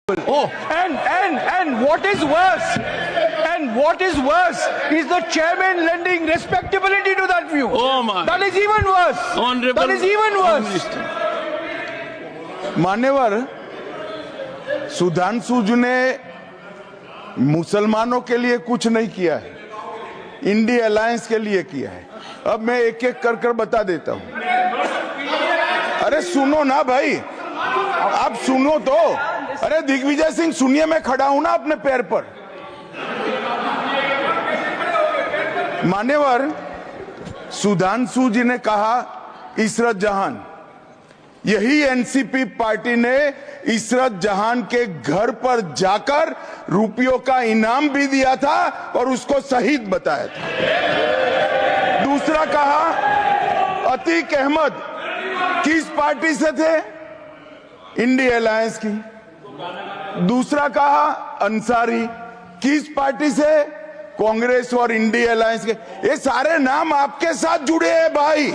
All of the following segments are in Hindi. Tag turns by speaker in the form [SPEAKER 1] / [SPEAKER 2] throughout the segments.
[SPEAKER 1] Oh, and what is worse? And what is worse is the chairman lending respectability to that view.
[SPEAKER 2] Oh my!
[SPEAKER 1] That is even worse.
[SPEAKER 2] Honorable
[SPEAKER 1] that is even worse.
[SPEAKER 3] मान्यवर, सुधांशु जी ने मुसलमानों के लिए कुछ नहीं किया है, इंडिया अलायंस के लिए किया है। अब मैं एक एक कर बता देता हूं। अरे सुनो ना भाई, आप सुनो तो। अरे दिग्विजय सिंह सुनिए, मैं खड़ा हूं ना अपने पैर पर। मान्यवर, सुधांशु जी ने कहा इशरत जहां, यही एनसीपी पार्टी ने इशरत जहां के घर पर जाकर रुपयों का इनाम भी दिया था और उसको शहीद बताया था। दूसरा कहा अतीक अहमद किस पार्टी से थे? इंडिया अलायंस की। दूसरा कहा अंसारी किस पार्टी से? कांग्रेस और इंडिया अलायंस के। ये सारे नाम आपके साथ जुड़े हैं भाई।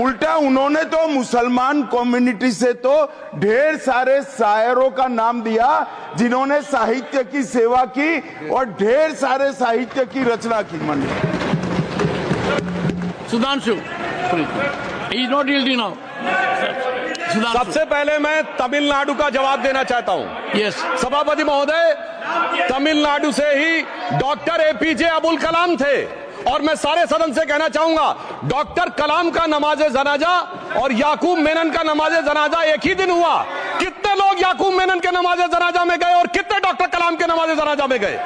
[SPEAKER 3] उल्टा उन्होंने तो मुसलमान कम्युनिटी से तो ढेर सारे शायरों का नाम दिया जिन्होंने साहित्य की सेवा की और ढेर सारे साहित्य की रचना की। मन
[SPEAKER 2] Sudhanshu, he is not yielding now.
[SPEAKER 4] सबसे पहले मैं तमिलनाडु का जवाब देना चाहता हूं।
[SPEAKER 2] Yes.
[SPEAKER 4] सभापति महोदय, तमिलनाडु से ही डॉक्टर एपीजे अबुल कलाम थे और मैं सारे सदन से कहना चाहूंगा, डॉक्टर कलाम का नमाजे जनाजा और याकूब मेनन का नमाजे जनाजा एक ही दिन हुआ। कितने लोग याकूब मेनन के नमाजे जनाजा में गए और कितने डॉक्टर कलाम के नमाजे जनाजा में गए?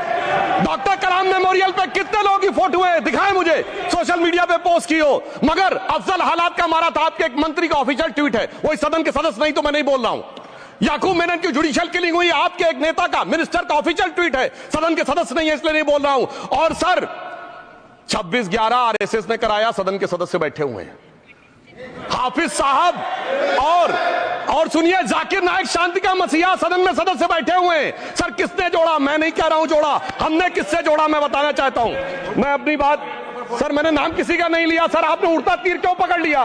[SPEAKER 4] डॉक्टर कलाम मेमोरियल पे कितने लोगों की फोटो है? दिखाएं मुझे, सोशल मीडिया पे पोस्ट की हो। मगर अफजल हालात का मारा था, आपके एक मंत्री का ऑफिशियल ट्वीट है, वही सदन के सदस्य नहीं तो मैं नहीं बोल रहा हूं। याकूब मेनन की जुडिशियल किलिंग हुई, आपके एक नेता का, मिनिस्टर का ऑफिशियल ट्वीट है, सदन के सदस्य नहीं है इसलिए नहीं बोल रहा हूं। और सर 26/11 आरएसएस ने कराया, सदन के सदस्य बैठे हुए हैं। हाफिज साहब और सुनिए, जाकिर नायक शांति का मसीहा, सदन में सदस्य बैठे हुए हैं। सर किसने जोड़ा? मैं नहीं कह रहा हूं जोड़ा, हमने किससे जोड़ा मैं बताना चाहता हूं। मैं अपनी बात, सर मैंने नाम किसी का नहीं लिया। सर आपने उड़ता तीर क्यों पकड़ लिया?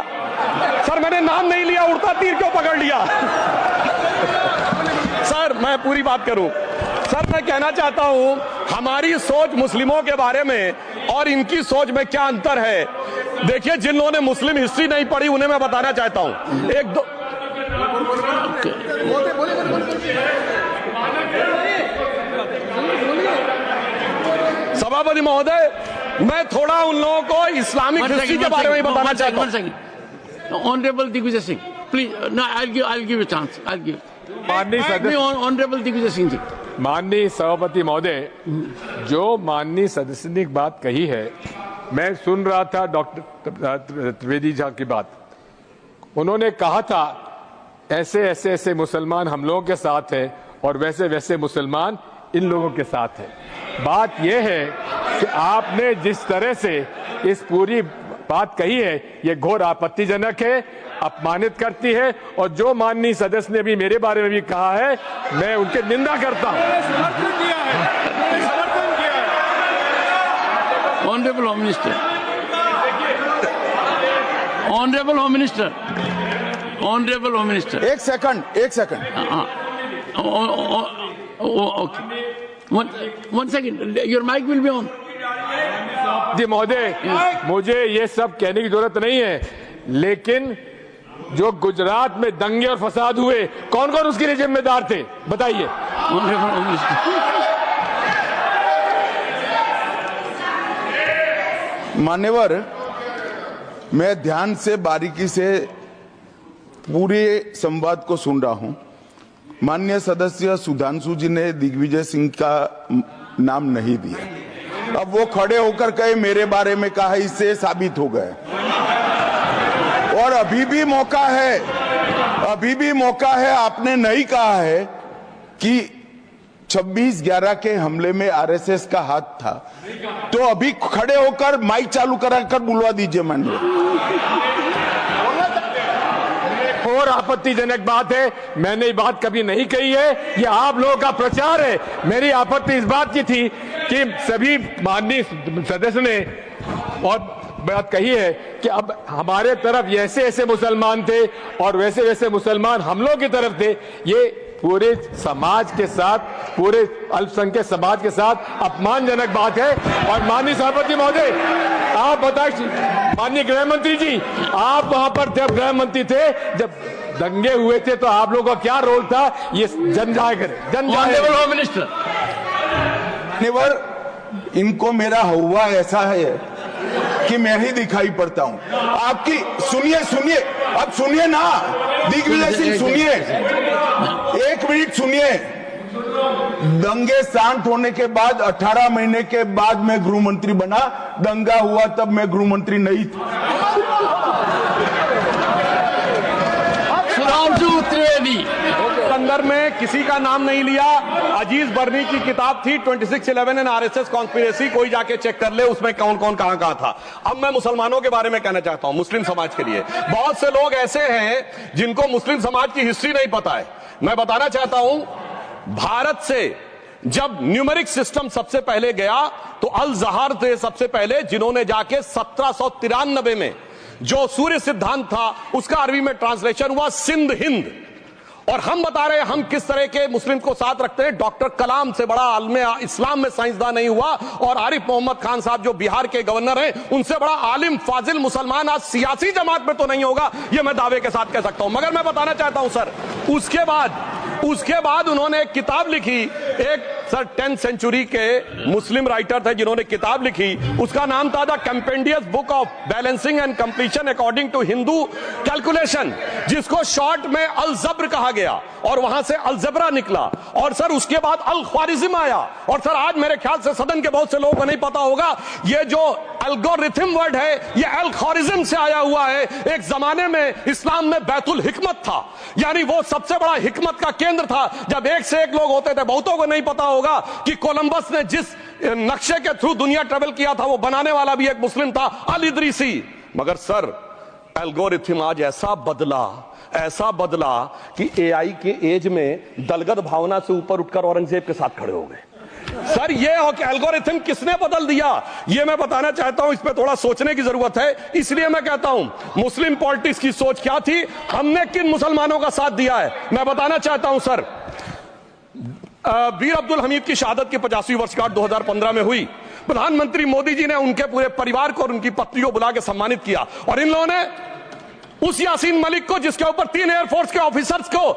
[SPEAKER 4] सर मैंने नाम नहीं लिया, उड़ता तीर क्यों पकड़ लिया? सर मैं पूरी बात करूं। सर मैं कहना चाहता हूं, हमारी सोच मुस्लिमों के बारे में और इनकी सोच में क्या अंतर है। देखिए, जिन लोगों ने मुस्लिम हिस्ट्री नहीं पढ़ी उन्हें मैं बताना चाहता हूं। एक दो सभापति महोदय, मैं थोड़ा उन लोगों को इस्लामिक हिस्ट्री के बारे में बताना चाहता हूं।
[SPEAKER 2] Honourable Digvijay Singh, please, no, I'll give a chance. I'll give. Honourable Digvijay Singh ji.
[SPEAKER 5] माननीय सभापति महोदय, जो माननीय सदस्य ने बात कही है, मैं सुन रहा था डॉक्टर त्रिवेदी जी की बात। उन्होंने कहा था ऐसे ऐसे मुसलमान हम लोगों के साथ हैं और वैसे वैसे मुसलमान इन लोगों के साथ हैं। बात यह है कि आपने जिस तरह से इस पूरी बात कही है, ये घोर आपत्तिजनक है, अपमानित करती है। और जो माननीय सदस्य ने भी मेरे बारे में भी कहा है, मैं उनकी निंदा करता हूं।
[SPEAKER 2] Honourable home minister, honourable home minister, honourable home minister,
[SPEAKER 3] एक second.
[SPEAKER 2] Okay, one second, your mic will be on.
[SPEAKER 5] जी महोदय, मुझे ये सब कहने की जरूरत नहीं है, लेकिन जो गुजरात में दंगे और फसाद हुए, कौन कौन उसके लिए जिम्मेदार थे बताइए।
[SPEAKER 3] मान्यवर, मैं ध्यान से बारीकी से पूरे संवाद को सुन रहा हूं। माननीय सदस्य सुधांशु जी ने दिग्विजय सिंह का नाम नहीं दिया। अब वो खड़े होकर कहे मेरे बारे में कहा, इससे साबित हो गए। और अभी भी मौका है। आपने नहीं कहा है कि 26/11 के हमले में आरएसएस का हाथ था, तो अभी खड़े होकर माइक चालू कराकर बुलवा दीजिए। माननीय,
[SPEAKER 5] और आपत्तिजनक बात है, मैंने ये बात कभी नहीं कही है, ये आप लोगों का प्रचार है। मेरी आपत्ति इस बात की थी कि सभी माननीय सदस्य ने और बात कही है कि अब हमारे तरफ ऐसे ऐसे मुसलमान थे और वैसे वैसे मुसलमान हम लोग की तरफ थे। ये पूरे समाज के साथ, पूरे अल्पसंख्यक समाज के साथ अपमानजनक बात है। और माननीय सभापति महोदय, आप बताइए, माननीय गृह मंत्री जी, आप वहां पर जब गृह मंत्री थे, जब दंगे हुए थे, तो आप लोगों का क्या रोल था, ये जन जाहिर करें, जन जाहिर।
[SPEAKER 2] होम मिनिस्टर,
[SPEAKER 3] इनको मेरा हवा ऐसा है कि मैं ही दिखाई पड़ता हूं। आपकी सुनिए, अब सुनिए ना दिग्विजय सिंह, सुनिए, एक मिनट सुनिए। दंगे शांत होने के बाद 18 महीने के बाद मैं गृह मंत्री बना, दंगा हुआ तब मैं गृह मंत्री नहीं था।
[SPEAKER 2] सुधांशु त्रिवेदी,
[SPEAKER 4] संदर्भ में किसी का नाम नहीं लिया। अजीज बर्नी की किताब थी 2611 एंड आरएसएस कॉन्स्पिरेसी, कोई जाके चेक कर ले उसमें कौन कौन कहां कहां था। अब मैं मुसलमानों के बारे में कहना चाहता हूं, मुस्लिम समाज के लिए। बहुत से लोग ऐसे हैं जिनको मुस्लिम समाज की हिस्ट्री नहीं पता है। मैं बताना चाहता हूं, भारत से जब न्यूमेरिक सिस्टम सबसे पहले गया तो अल जहार थे सबसे पहले, जिन्होंने जाके 1793 में जो सूर्य सिद्धांत था उसका अरबी में ट्रांसलेशन हुआ सिंध हिंद। और हम बता रहे हैं हम किस तरह के मुस्लिम को साथ रखते हैं। डॉक्टर कलाम से बड़ा आलिम इस्लाम में साइंसदान नहीं हुआ, और आरिफ मोहम्मद खान साहब जो बिहार के गवर्नर हैं, उनसे बड़ा आलिम फाजिल मुसलमान आज सियासी जमात में तो नहीं होगा, ये मैं दावे के साथ कह सकता हूं। मगर मैं बताना चाहता हूं सर, उसके बाद उन्होंने एक किताब लिखी, एक सर 10th सेंचुरी के मुस्लिम राइटर थे जिन्होंने किताब लिखी, उसका नाम था the compendious book of balancing and completion according to Hindu calculation, जिसको शॉर्ट में अल जब्र कहा गया, और वहां से अलजबरा निकला। और सर उसके बाद अल ख्वारिज्म आया। और सर आज मेरे ख्याल से सदन के बहुत से लोगों को नहीं पता होगा, ये जो एल्गोरिथम वर्ड है ये अल ख्वारिज्म से आया हुआ है। एक जमाने में इस्लाम में बैतुल हिकमत था, यानी वो सबसे बड़ा हिकमत का केंद्र था, जब एक से एक लोग होते थे। बहुतों को नहीं पता होगा कि कोलंबस ने जिस नक्शे के थ्रू दुनिया ट्रेवल किया था, वो बनाने वाला भी एक मुस्लिम था, अल इदरीसी। मगर सर एल्गोरिथम आज ऐसा बदला कि एआई के एज में दलगत भावना से ऊपर उठकर औरंगजेब के साथ खड़े हो गए। सर ये एल्गोरिथम किसने बदल दिया, ये मैं बताना चाहता हूं। इस पे थोड़ा सोचने की जरूरत है। इसलिए मैं कहता हूं मुस्लिम पॉलिटिक्स की सोच क्या थी, हमने किन मुसलमानों का साथ दिया है, मैं बताना चाहता हूं सर। वीर अब्दुल हमीद की शहादत की 50वीं वर्षगांठ 2015 में हुई। प्रधानमंत्री मोदी जी ने उनके पूरे परिवार को और उनकी पत्नी को बुला के सम्मानित किया, और इन लोगों ने उस यासीन मलिक को, जिसके ऊपर 3 एयरफोर्स के ऑफिसर्स को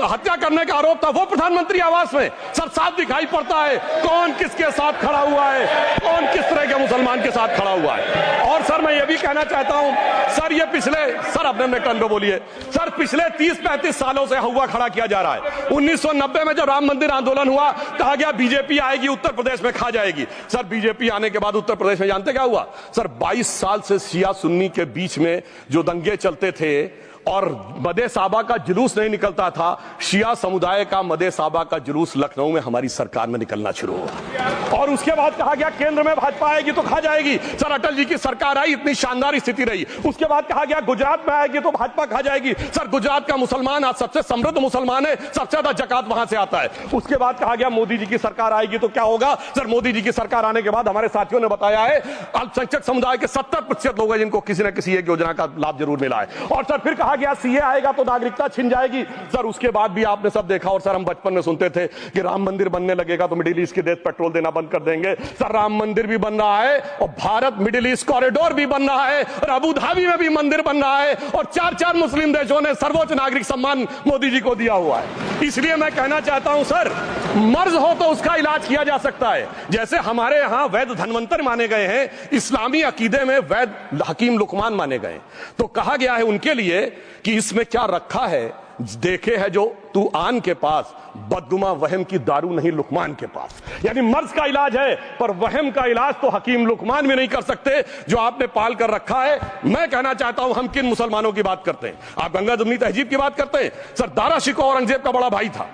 [SPEAKER 4] हत्या करने का आरोप था, वो प्रधानमंत्री आवास में सर साफ दिखाई पड़ता है कौन किसके साथ खड़ा हुआ है, कौन किस तरह के मुसलमान के साथ खड़ा हुआ है। और सर मैं ये भी कहना चाहता हूं सर, ये सर अपने टर्न पे बोलिए सर, पिछले 30-35 सालों से हुआ खड़ा किया जा रहा है। 1990 में जब राम मंदिर आंदोलन हुआ, कहा गया बीजेपी आएगी उत्तर प्रदेश में खा जाएगी। सर बीजेपी आने के बाद उत्तर प्रदेश में जानते क्या हुआ सर, 22 साल से शिया सुन्नी के बीच में जो दंगे चलते थे और मदे साबा का जुलूस नहीं निकलता था, शिया समुदाय का मदे साबा का जुलूस लखनऊ में हमारी सरकार में निकलना शुरू हुआ। और उसके बाद कहा गया केंद्र में भाजपा आएगी तो खा जाएगी। सर अटल जी की सरकार आई, इतनी शानदार स्थिति रही। उसके बाद कहा गया गुजरात में आएगी तो भाजपा खा जाएगी। सर गुजरात का मुसलमान आज सबसे समृद्ध मुसलमान है, सबसे ज्यादा जकात वहां से आता है। उसके बाद कहा गया मोदी जी की सरकार आएगी तो क्या होगा। सर मोदी जी की सरकार आने के बाद हमारे साथियों ने बताया है अल्पसंख्यक समुदाय के 70% लोग हैं जिनको किसी न किसी एक योजना का लाभ जरूर मिला है। और सर फिर कहा गया सीए आएगा तो नागरिकता छिन जाएगी। सर उसके बाद भी आपने सब देखा, और सर हम बचपन में सुनते थे कि राम मंदिर बनने लगेगा तो मिडिल ईस्ट के देश पेट्रोल देना बंद कर देंगे। सर राम मंदिर भी बन रहा है, और भारत मिडिल ईस्ट कॉरिडोर भी बन रहा है, और अबू धाबी में भी मंदिर बन रहा है, और 4 मुस्लिम देशों ने सर्वोच्च नागरिक सम्मान मोदी जी को दिया हुआ है। इसलिए मैं कहना चाहता हूं सर, मर्ज हो तो उसका इलाज किया जा सकता है। जैसे हमारे यहां वैद धन्वंतर माने गए हैं, इस्लामी अकीदे में वैद हकीम लुकमान माने गए, तो कहा गया है उनके लिए कि इसमें क्या रखा है, देखे है जो तू आन के पास, बदगुमा वहम की दारू नहीं लुकमान के पास। यानी मर्ज का इलाज है, पर वहम का इलाज तो हकीम लुकमान भी नहीं कर सकते जो आपने पाल कर रखा है। मैं कहना चाहता हूं हम किन मुसलमानों की बात करते हैं। आप गंगा जमुनी तहजीब की बात करते हैं। सर दारा शिकोह औरंगजेब का बड़ा भाई था,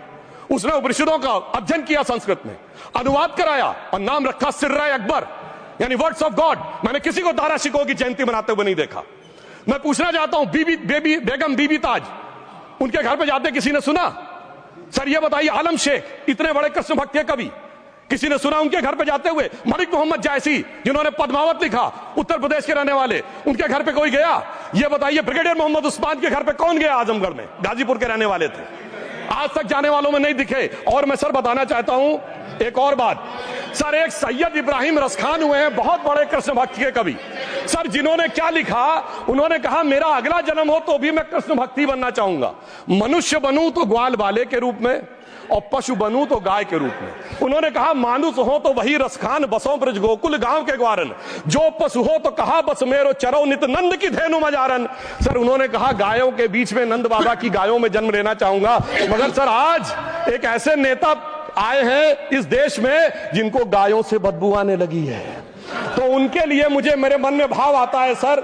[SPEAKER 4] उसने उपनिषदों का अध्ययन किया, संस्कृत में अनुवाद कराया और नाम रखा सिर्रा अकबर, यानी वर्ड्स ऑफ गॉड। मैंने किसी को दारा शिकोह की जयंती मनाते हुए नहीं देखा। मैं पूछना चाहता हूं बेगम बीबी ताज, उनके घर पे जाते किसी ने सुना? सर ये बताइए, आलम शेख इतने बड़े कृष्ण भक्त के कवि, किसी ने सुना उनके घर पे जाते हुए? मलिक मोहम्मद जायसी जिन्होंने पद्मावत लिखा, उत्तर प्रदेश के रहने वाले, उनके घर पे कोई गया? ये बताइए ब्रिगेडियर मोहम्मद उस्मान के घर पे कौन गया? आजमगढ़ में, गाजीपुर के रहने वाले थे। आज तक जाने वालों में नहीं दिखे। और मैं सर बताना चाहता हूं एक और बात, सर एक सैयद इब्राहिम रसखान हुए हैं, बहुत बड़े कृष्ण भक्त के कवि सर, जिन्होंने क्या लिखा, उन्होंने कहा मेरा अगला जन्म हो तो भी मैं कृष्ण भक्ति बनना चाहूंगा, मनुष्य बनूं तो ग्वाल बाले के रूप में और पशु बनूं तो गाय के रूप में। उन्होंने कहा मानुष हो तो वही रसखान बसों ब्रज गोकुल गांव के ग्वारन, जो पशु हो तो कहा बस मेरो चरो नित नंद की धेनु मजारन। सर उन्होंने कहा गायों के बीच में नंद बाबा की गायों में जन्म लेना चाहूंगा, मगर सर आज एक ऐसे नेता आए हैं इस देश में जिनको गायों से बदबू आने लगी है, तो उनके लिए मुझे मेरे मन में भाव आता है सर